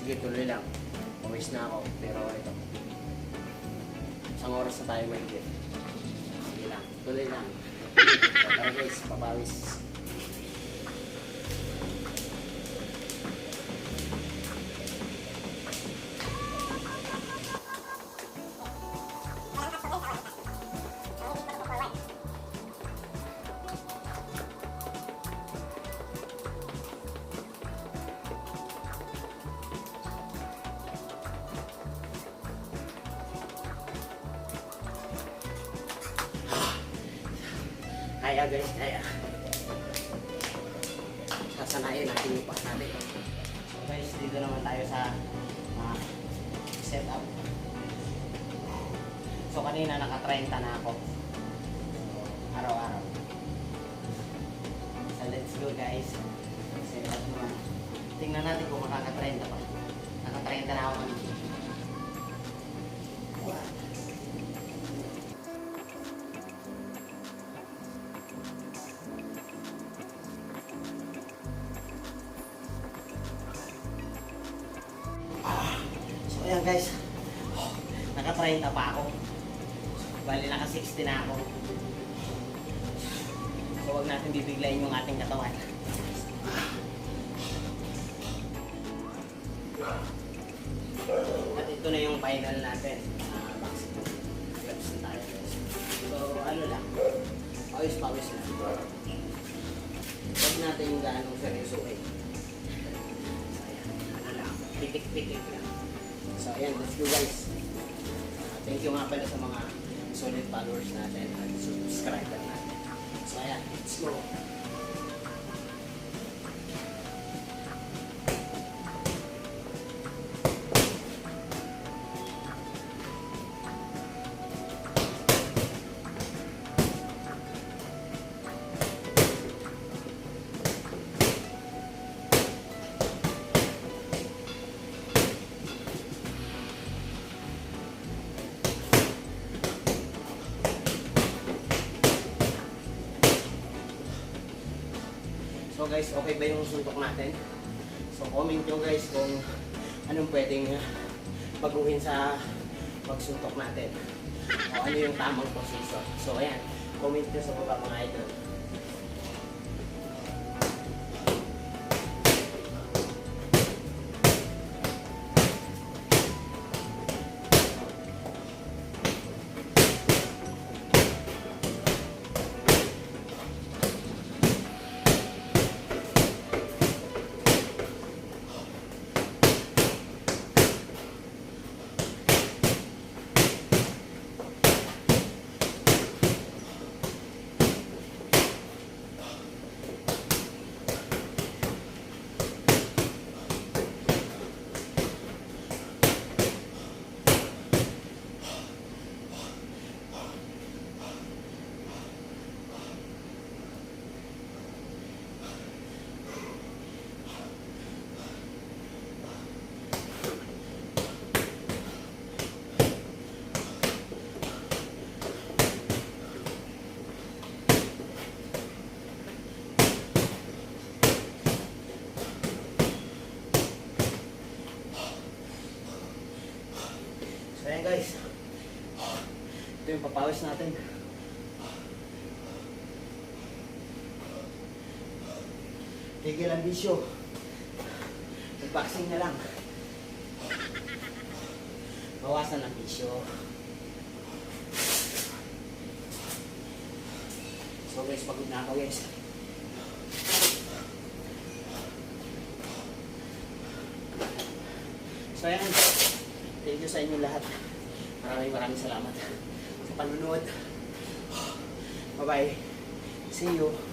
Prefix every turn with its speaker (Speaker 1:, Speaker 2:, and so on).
Speaker 1: sige tuloy lang. Pawis na ako, pero ito. Isang oras na tayo mahigit. Sige lang, tuloy lang. So, tara guys, papawis. Kaya guys, kaya. Sasanayin natin yung pack natin. So guys, dito naman tayo sa setup. So kanina naka-30 na ako. So, araw-araw. So let's go guys. Setup naman. Tingnan natin kung makaka-30 pa. Naka-30 na ako kanina. Ayan guys, naka-30 pa ako. Bali naka-60 na ako. So huwag natin bibiglayin yung ating katawan. At ito na yung final natin. Maximum reps na tayo guys. So ano lang, pawis-pawis lang. Huwag natin yung gaanong seryosohin. So ayan, ano lang, pitik-pitik lang. So ayan, let's go guys. Thank you nga pala sa mga solid followers natin at subscriber natin. So ayan, let's go. So guys, okay ba yung suntok natin? So comment nyo guys kung anong pwedeng baguhin sa pagsuntok natin. O ano yung tamang position. So ayan, comment nyo sa baba mga idol. Ayan guys, ito yung papawis natin. Tigil ang bisyo. Mag-boxing na lang. Bawasan ang bisyo. So guys, pagod na ako guys. So ayan, thank you sa inyo lahat. Maraming salamat sa panunood. Bye bye. See you.